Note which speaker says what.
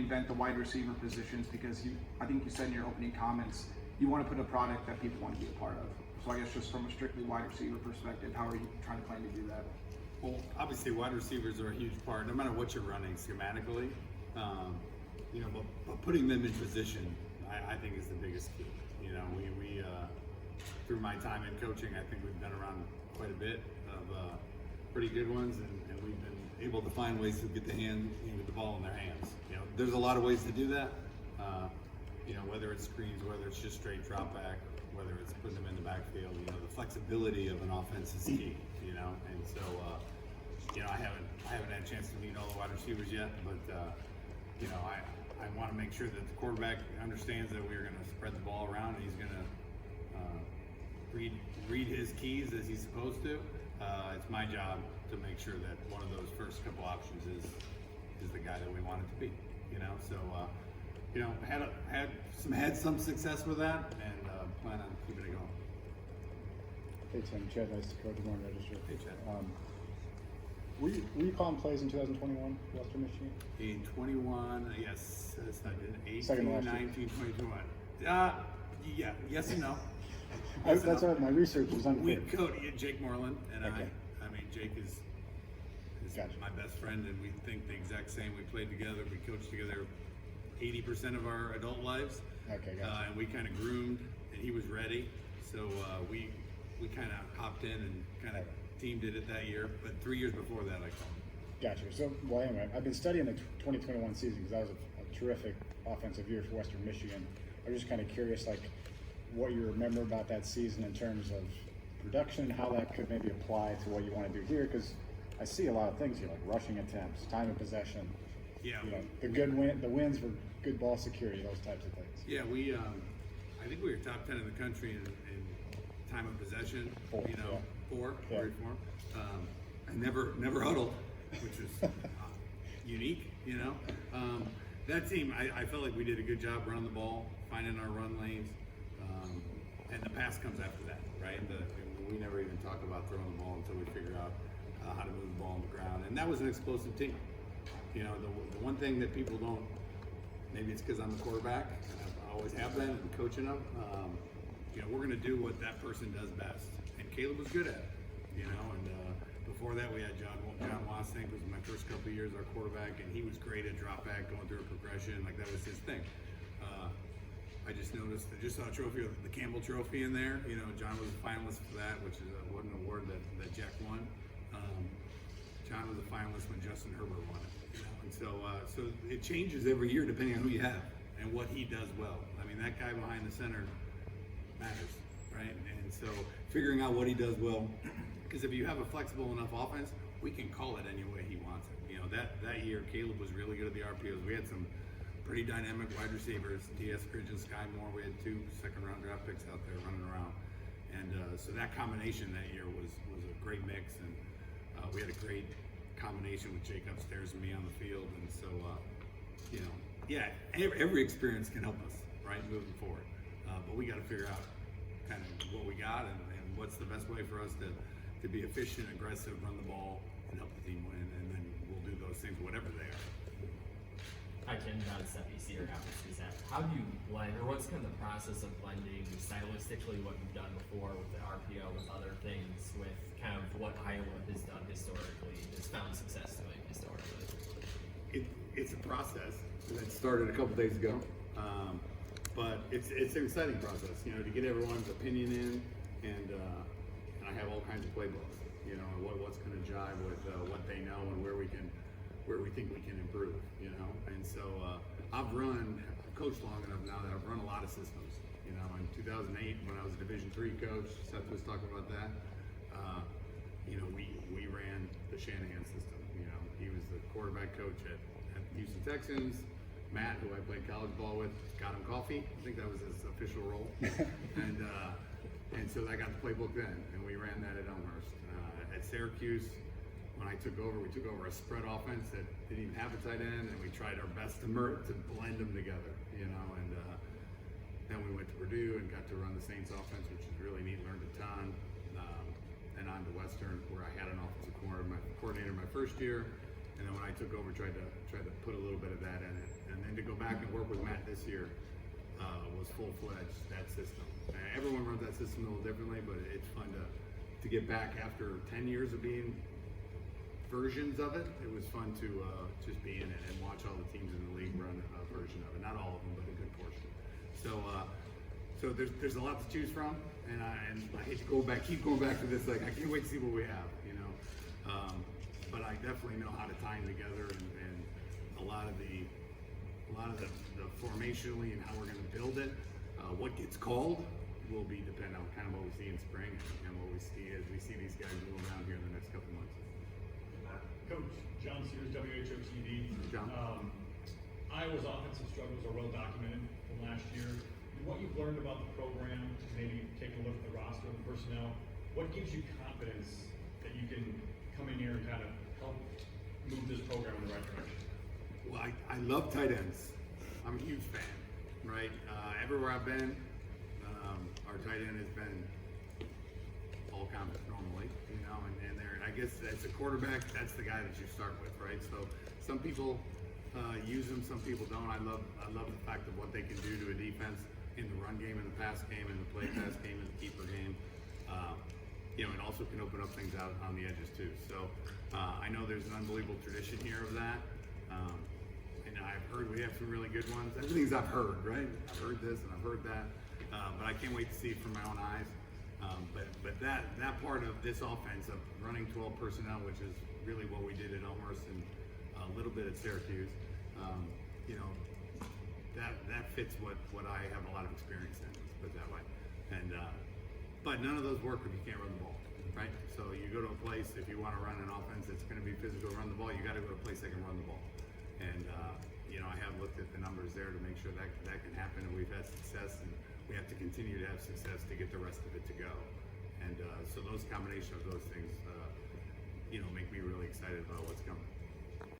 Speaker 1: reinvent the wide receiver positions because I think you said in your opening comments, you want to put a product that people want to be a part of. So I guess just from a strictly wide receiver perspective, how are you trying to plan to do that?
Speaker 2: Well, obviously wide receivers are a huge part, no matter what you're running schematically. But putting them in position, I think is the biggest key. We through my time in coaching, I think we've been around quite a bit of pretty good ones, and we've been able to find ways to get the ball in their hands. There's a lot of ways to do that. Whether it's screens, whether it's just straight drop back, whether it's putting them in the backfield. The flexibility of an offense is key. And so I haven't had a chance to meet all the wide receivers yet, but I want to make sure that the quarterback understands that we're going to spread the ball around, and he's going to read his keys as he's supposed to. It's my job to make sure that one of those first couple options is the guy that we want it to be. Had some success with that, and plan on keeping it going.
Speaker 3: Hey Tim, Chad Nice, Dakota Des Moines Register.
Speaker 2: Hey Chad.
Speaker 3: Were you calling plays in 2021, Western Michigan?
Speaker 2: In 21, yes, I did. 18,
Speaker 3: Second last year.
Speaker 2: 19, 21. Yeah, yes and no.
Speaker 3: That's what my research was unclear.
Speaker 2: Jake Moreland and
Speaker 3: Okay.
Speaker 2: I mean, Jake is
Speaker 3: Gotcha.
Speaker 2: my best friend, and we think the exact same. We played together, we coached together 80% of our adult lives.
Speaker 3: Okay, gotcha.
Speaker 2: And we kind of groomed, and he was ready. So we kind of hopped in and kind of team did it that year. But 3 years before that, I called.
Speaker 3: Gotcha. So, well, anyway, I've been studying the 2021 season because that was a terrific offensive year for Western Michigan. I'm just kind of curious, like, what you remember about that season in terms of production, how that could maybe apply to what you want to do here, because I see a lot of things here, like rushing attempts, time of possession.
Speaker 2: Yeah.
Speaker 3: The wins were good ball security, those types of things.
Speaker 2: Yeah, I think we were top 10 in the country in time of possession.
Speaker 3: Four. Yeah.
Speaker 2: And never huddled, which was unique. That team, I felt like we did a good job running the ball, finding our run lanes, and the pass comes after that, right? We never even talk about throwing the ball until we figure out how to move the ball on the ground, and that was an explosive team. The one thing that people don't, maybe it's because I'm a quarterback, and I always have been, and coaching them, we're going to do what that person does best. And Caleb was good at it, and before that we had John Wasink was my first couple of years our quarterback, and he was great at drop back, going through a progression, like that was his thing. I just noticed, I just saw a trophy, the Campbell Trophy in there. John was a finalist for that, which is an award that Jack won. John was a finalist when Justin Herbert won it. And so it changes every year depending on who you have and what he does well. I mean, that guy behind the center matters, right? And so figuring out what he does well, because if you have a flexible enough offense, we can call it any way he wants it. That year, Caleb was really good at the RPOs. We had some pretty dynamic wide receivers, D.S. Cridge and Sky Moore. We had 2 second-round draft picks out there running around. And so that combination that year was a great mix. And we had a great combination with Jake upstairs and me on the field. And so, every experience can help us, right, moving forward. But we got to figure out kind of what we got and what's the best way for us to be efficient, aggressive, run the ball, and help the team win. And then we'll do those things, whatever they are.
Speaker 4: Hi, Ken, John Steppe, or how do you blend, or what's kind of the process of blending stylistically what you've done before with the RPO, with other things, with kind of what Iowa has done historically, has found success doing historically?
Speaker 2: It's a process that started a couple days ago, but it's an exciting process, to get everyone's opinion in, and I have all kinds of playbooks, what's going to jive with what they know and where we think we can improve, and so I've coached long enough now that I've run a lot of systems. In 2008 when I was a Division III coach, Seth was talking about that. We ran the Shanahan system. He was the quarterback coach at Houston Texans. Matt, who I played college ball with, got him coffee. I think that was his official role. and so I got the playbook then, and we ran that at Elmhurst. At Syracuse, when I took over, we took over a spread offense that didn't even have a tight end, and we tried our best to blend them together, and then we went to Purdue and got to run the Saints offense, which is really neat, learned a ton. And on to Western, where I had an offensive coordinator my first year, and then when I took over, tried to put a little bit of that in it. And then to go back and work with Matt this year was full-fledged, that system. Everyone runs that system a little differently, but it's fun to get back after 10 years of being versions of it. It was fun to just be in it and watch all the teams in the league run a version of it. Not all of them, but a good portion. So there's a lot to choose from, and I hate to keep going back to this. Like, I can't wait to see what we have, you know. But I definitely know how to tie them together, and a lot of the formationally and how we're going to build it. What gets called will be dependent on kind of what we see in spring and what we see as we see these guys move around here in the next couple months.
Speaker 5: Coach John Sears, WHO TV.
Speaker 2: John.
Speaker 5: Iowa's offensive struggles are well documented from last year. What you've learned about the program, maybe taking a look at the roster and the personnel, what gives you confidence that you can come in here and kind of help move this program in the right direction?
Speaker 2: Well, I love tight ends. I'm a huge fan, right? Everywhere I've been, our tight end has been all conference normally, you know, and I guess as a quarterback, that's the guy that you start with, right? So some people use them, some people don't. I love the fact of what they can do to a defense in the run game, in the pass game, in the play pass game, in the keeper game. You know, it also can open up things out on the edges too. So I know there's an unbelievable tradition here of that. And I've heard we have some really good ones. Everything's I've heard, right? I've heard this and I've heard that. But I can't wait to see it from my own eyes. But that part of this offense of running 12 personnel, which is really what we did at Elmhurst and a little bit at Syracuse, you know, that fits what I have a lot of experience in, let's put it that way. And but none of those work if you can't run the ball, right? So you go to a place, if you want to run an offense that's going to be physical, run the ball, you got to go to a place that can run the ball. And you know, I have looked at the numbers there to make sure that can happen, and we've had success, and we have to continue to have success to get the rest of it to go. And so those combination of those things, you know, make me really excited about what's coming.